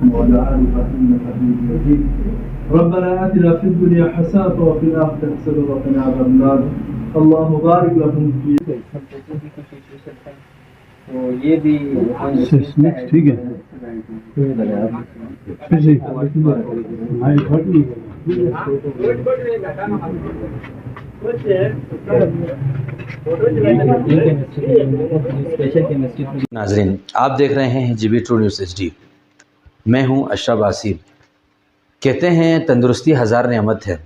وعلى آله إنك حميد مجيد. ربنا آتنا في الدنيا حسنة وفي الآخرة حسنة وقنا عذاب النار. اللهم بارك لكم في. تو یہ بھی ٹھیک ہے ناظرین، آپ دیکھ رہے ہیں G B true news H D. میں ہوں اشرف آصف. کہتے ہیں تندرستی ہزار نعمت ہے،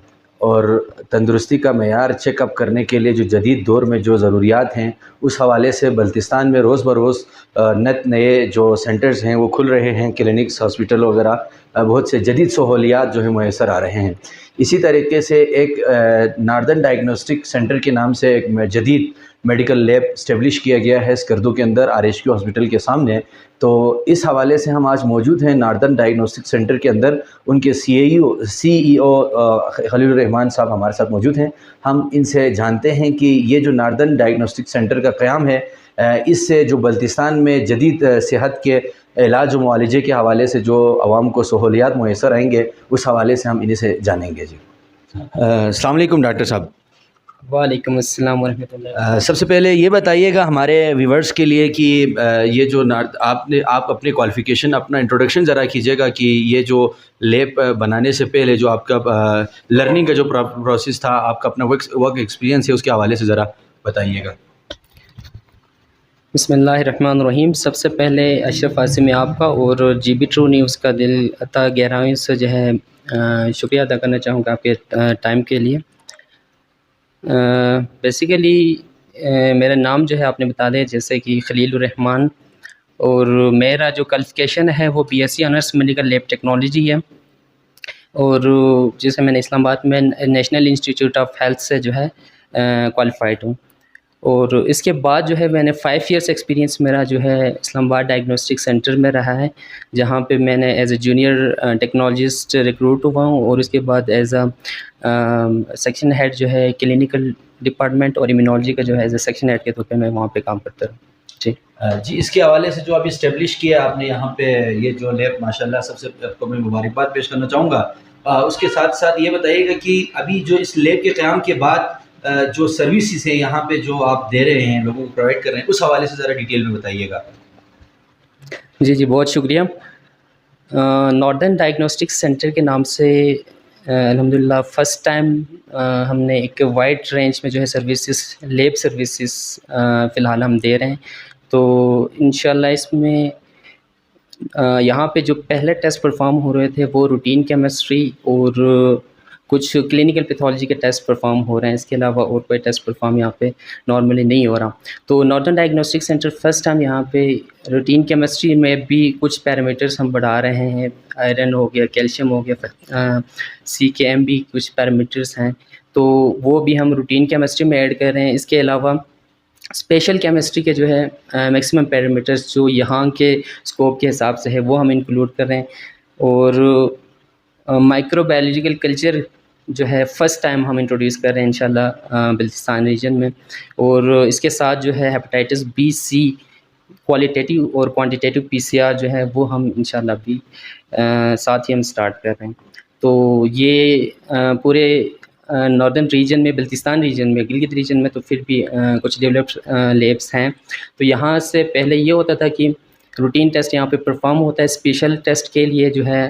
اور تندرستی کا معیار چیک اپ کرنے کے لیے جو جدید دور میں جو ضروریات ہیں اس حوالے سے بلتستان میں روز بروز نئے جو سینٹرز ہیں وہ کھل رہے ہیں، کلینکس، ہاسپٹل وغیرہ، بہت سے جدید سہولیات جو ہیں میسر آ رہے ہیں. اسی طریقے سے ایک ناردرن ڈائگنوسٹک سینٹر کے نام سے ایک جدید میڈیکل لیب اسٹیبلش کیا گیا ہے اسکردو کے اندر، RHQ ہاسپٹل کے سامنے. تو اس حوالے سے ہم آج موجود ہیں ناردرن ڈائگنوسٹک سینٹر کے اندر. ان کے CEO خلیل الرحمان صاحب ہمارے ساتھ موجود ہیں. ہم ان سے جانتے ہیں کہ یہ جو ناردرن ڈائگنوسٹک سینٹر کا قیام ہے، اس سے جو بلتستان میں جدید صحت کے علاج و معالجے کے حوالے سے جو عوام کو سہولیات میسر آئیں گے، اس حوالے سے ہم انہیں سے جانیں گے. جی السلام علیکم ڈاکٹر صاحب. وعلیکم السلام ورحمۃ اللہ. سب سے پہلے یہ بتائیے گا ہمارے ویورز کے لیے کہ یہ جو آپ اپنے کوالیفیکیشن، اپنا انٹروڈکشن ذرا کیجیے گا کہ یہ جو لیب بنانے سے پہلے جو آپ کا لرننگ کا جو پروسیس تھا، آپ کا اپنا ورک ایکسپیرینس ہے، اس کے حوالے سے ذرا بتائیے گا. بسم اللہ الرحمن الرحیم. سب سے پہلے اشرف آصف میں آپ کا اور جی بی ٹرو نیوز کا دل عطا گہرائیوں سے جو ہے شکریہ ادا کرنا چاہوں گا آپ کے ٹائم کے لیے. بیسیکلی میرا نام جو ہے آپ نے بتا دیا جیسے کہ خلیل الرحمان، اور میرا جو کوالیفیکیشن ہے وہ BSc honours medical lab technology ہے، اور جسے میں نے اسلام آباد میں نیشنل انسٹیٹیوٹ آف ہیلتھ سے جو ہے کوالیفائڈ ہوں. اور اس کے بعد جو ہے میں نے 5 ایئرس ایکسپیرینس میرا جو ہے اسلام آباد ڈائگنوسٹک سینٹر میں رہا ہے، جہاں پہ میں نے as a junior technologist recruit ہوا ہوں، اور اس کے بعد ایز اے سیکشن ہیڈ جو ہے کلینیکل ڈپارٹمنٹ اور امیونالوجی کا جو ہے ایز اے سیکشن ہیڈ کے طور پہ میں وہاں پہ کام کرتا ہوں. جی اس کے حوالے سے جو ابھی اسٹیبلش کیا آپ نے یہاں پہ یہ جو لیب، ماشاءاللہ سب سے آپ کو میں مبارکباد پیش کرنا چاہوں گا. اس کے ساتھ ساتھ یہ بتائیے گا کہ ابھی جو اس لیب کے قیام کے بعد جو سروسز ہیں یہاں پہ جو آپ دے رہے ہیں، لوگوں کو پرووائڈ کر رہے ہیں، اس حوالے سے ذرا ڈیٹیل میں بتائیے گا. جی بہت شکریہ. ناردرن ڈائگنوسٹک سینٹر کے نام سے الحمدللہ فرسٹ ٹائم ہم نے ایک وائڈ رینج میں جو ہے سروسز، لیب سروسز فی الحال ہم دے رہے ہیں. تو انشاءاللہ اس میں یہاں پہ جو پہلے ٹیسٹ پرفارم ہو رہے تھے وہ روٹین کیمسٹری اور کچھ کلینکل پیتھولوجی کے ٹیسٹ پرفارم ہو رہے ہیں، اس کے علاوہ اور کوئی ٹیسٹ پرفارم یہاں پہ نارملی نہیں ہو رہا. تو northern diagnostic centre first time یہاں پہ روٹین کیمسٹری میں بھی کچھ پیرامیٹرز ہم بڑھا رہے ہیں. آئرن ہو گیا، کیلشیم ہو گیا، CKM بھی کچھ پیرامیٹرز ہیں، تو وہ بھی ہم روٹین کیمسٹری میں ایڈ کر رہے ہیں. اس کے علاوہ اسپیشل کیمسٹری کے جو ہے میکسیمم پیرامیٹرز جو یہاں کے اسکوپ کے حساب سے ہے وہ ہم انکلوڈ کر رہے ہیں. اور مائکرو بایولوجیکل کلچر جو ہے فرسٹ ٹائم ہم انٹروڈیوس کر رہے ہیں انشاءاللہ بلتستان ریجن میں. اور اس کے ساتھ جو ہے ہیپاٹائٹس B/C کوالیٹیٹیو اور کوانٹیٹیو PCR جو ہے وہ ہم انشاءاللہ بھی ساتھ ہی ہم سٹارٹ کر رہے ہیں. تو یہ پورے ناردرن ریجن میں، بلتستان ریجن میں، گلگت ریجن میں تو پھر بھی کچھ ڈیولپڈ لیبس ہیں. تو یہاں سے پہلے یہ ہوتا تھا کہ روٹین ٹیسٹ یہاں پہ پرفارم ہوتا ہے، اسپیشل ٹیسٹ کے لیے جو ہے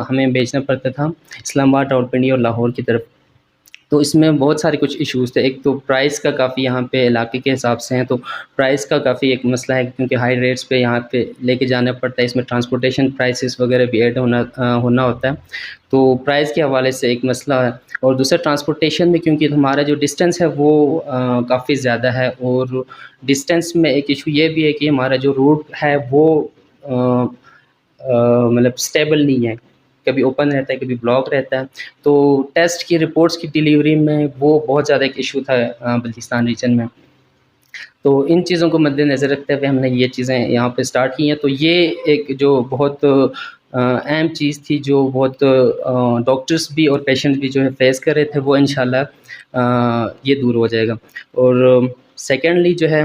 ہمیں بھیجنا پڑتا تھا اسلام آباد، راولپنڈی اور لاہور کی طرف. تو اس میں بہت سارے کچھ ایشوز تھے. ایک تو پرائز کا کافی یہاں پہ علاقے کے حساب سے ہیں، تو پرائز کا کافی ایک مسئلہ ہے، کیونکہ ہائی ریٹس پہ یہاں پہ لے کے جانا پڑتا ہے. اس میں ٹرانسپورٹیشن پرائسز وغیرہ بھی ایڈ ہونا ہوتا ہے، تو پرائز کے حوالے سے ایک مسئلہ ہے. اور دوسرا ٹرانسپورٹیشن میں، کیونکہ ہمارا جو ڈسٹینس ہے وہ کافی زیادہ ہے، اور ڈسٹینس میں ایک ایشو یہ بھی ہے کہ ہمارا جو روٹ ہے وہ مطلب اسٹیبل نہیں ہے، کبھی اوپن رہتا ہے، کبھی بلاک رہتا ہے. تو ٹیسٹ کی رپورٹس کی ڈیلیوری میں وہ بہت زیادہ ایک ایشو تھا بلتستان ریجن میں. تو ان چیزوں کو مد نظر رکھتے ہوئے ہم نے یہ چیزیں یہاں پہ سٹارٹ کی ہیں. تو یہ ایک جو بہت اہم چیز تھی، جو بہت ڈاکٹرز بھی اور پیشنٹ بھی جو ہے فیس کر رہے تھے، وہ انشاءاللہ یہ دور ہو جائے گا. اور سیکنڈلی جو ہے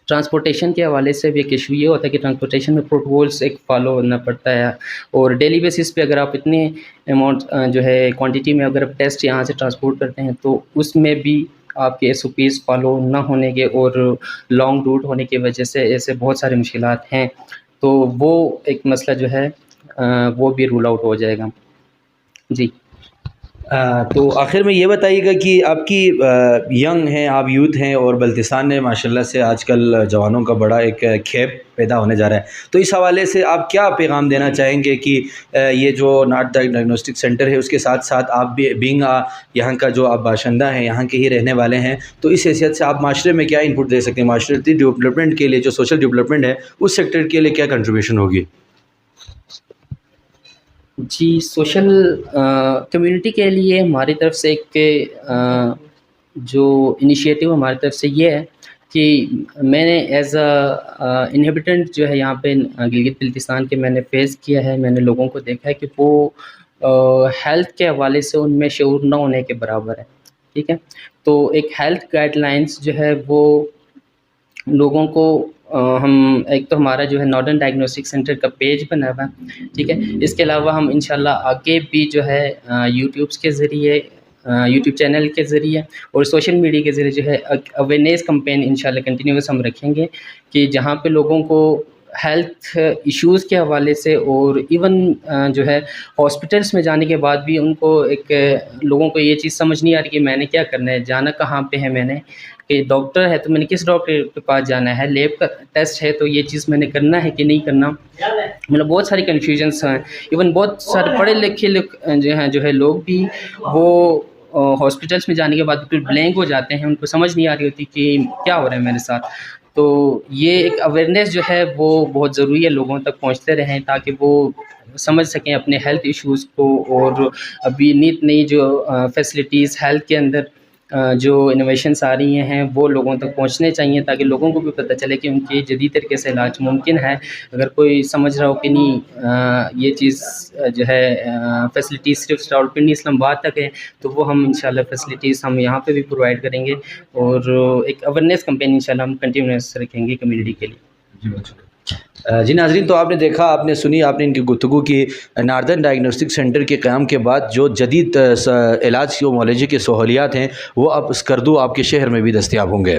ٹرانسپورٹیشن کے حوالے سے بھی ایک ایشو یہ ہوتا ہے کہ ٹرانسپورٹیشن میں پروٹوکولس ایک فالو کرنا پڑتا ہے، اور ڈیلی بیسس پہ اگر آپ اتنے اماؤنٹ جو ہے کوانٹٹی میں اگر آپ ٹیسٹ یہاں سے ٹرانسپورٹ کرتے ہیں تو اس میں بھی آپ کے ایس او پیز فالو نہ ہونے کے اور لانگ روٹ ہونے کی وجہ سے ایسے بہت سارے مشکلات ہیں، تو وہ ایک مسئلہ جو ہے وہ بھی رول آؤٹ ہو جائے گا. جی تو آخر میں یہ بتائیے گا کہ آپ کی ینگ ہیں، آپ یوتھ ہیں، اور بلتستان میں ماشاءاللہ سے آج کل جوانوں کا بڑا ایک کھیپ پیدا ہونے جا رہا ہے، تو اس حوالے سے آپ کیا پیغام دینا چاہیں گے کہ یہ جو نارتھ ڈائگنوسٹک سینٹر ہے اس کے ساتھ ساتھ آپ بھی بینگ یہاں کا جو آپ باشندہ ہیں، یہاں کے ہی رہنے والے ہیں، تو اس حیثیت سے آپ معاشرے میں کیا انپٹ دے سکتے ہیں؟ معاشرتی ڈیولپمنٹ کے لیے، جو سوشل ڈیولپمنٹ ہے اس سیکٹر کے لیے کیا کنٹریبیوشن ہوگی؟ جی سوشل کمیونٹی کے لیے ہماری طرف سے ایک جو انیشیٹو ہماری طرف سے یہ ہے کہ میں نے ایز اے انہیبیٹنٹ جو ہے یہاں پہ گلگت بلتستان کے میں نے فیس کیا ہے، میں نے لوگوں کو دیکھا ہے کہ وہ ہیلتھ کے حوالے سے ان میں شعور نہ ہونے کے برابر ہے. ٹھیک ہے، تو ایک ہیلتھ گائیڈ لائنس جو ہے وہ لوگوں کو ہم ایک تو ہمارا جو ہے نارتھرن ڈائگنوسٹک سینٹر کا پیج بنا ہوا ہے، ٹھیک ہے، اس کے علاوہ ہم انشاءاللہ آگے بھی جو ہے یوٹیوبس کے ذریعے، یوٹیوب چینل کے ذریعے اور سوشل میڈیا کے ذریعے جو ہے اویئرنیس کمپین انشاءاللہ کنٹینیوس ہم رکھیں گے، کہ جہاں پہ لوگوں کو ہیلتھ ایشوز کے حوالے سے اور ایون جو ہے ہاسپٹلس میں جانے کے بعد بھی ان کو ایک لوگوں کو یہ چیز سمجھ نہیں آ رہی کہ میں نے کیا کرنا ہے، جانا کہاں پہ ہے، میں نے کہ ڈاکٹر ہے تو میں نے کس ڈاکٹر کے پاس جانا ہے، لیب کا ٹیسٹ ہے تو یہ چیز میں نے کرنا ہے کہ نہیں کرنا، مطلب بہت ساری کنفیوژنس ہیں. ایون بہت سارے پڑھے لکھے جو ہے لوگ بھی وہ ہاسپٹلس میں جانے کے بعد بالکل بلینک ہو جاتے ہیں، ان کو سمجھ نہیں آ رہی ہوتی کہ کیا ہو رہا ہے میرے ساتھ. تو یہ ایک اویئرنیس جو ہے وہ بہت ضروری ہے، لوگوں تک پہنچتے رہیں تاکہ وہ سمجھ سکیں اپنے ہیلتھ ایشوز کو، اور ابھی نئی جو فیسلٹیز ہیلتھ کے اندر جو انوویشنس آ رہی ہیں وہ لوگوں تک پہنچنے چاہیے تاکہ لوگوں کو بھی پتہ چلے کہ ان کے جدید طریقے سے علاج ممکن ہے. اگر کوئی سمجھ رہا ہو کہ نہیں یہ چیز جو ہے فیسلٹیز صرف راولپنڈی اسلام آباد تک ہے، تو وہ ہم انشاءاللہ فیسلٹیز ہم یہاں پہ بھی پرووائڈ کریں گے، اور ایک اویئرنیس کمپین انشاءاللہ ہم کنٹینیوس رکھیں گے کمیونٹی کے لیے. جی ناظرین، تو آپ نے دیکھا، آپ نے سنی، آپ نے ان کی گفتگو کی. نارتھرن ڈائگنوسٹک سینٹر کے قیام کے بعد جو جدید علاج کی معالجے کی سہولیات ہیں وہ اب اسکردو آپ کے شہر میں بھی دستیاب ہوں گے.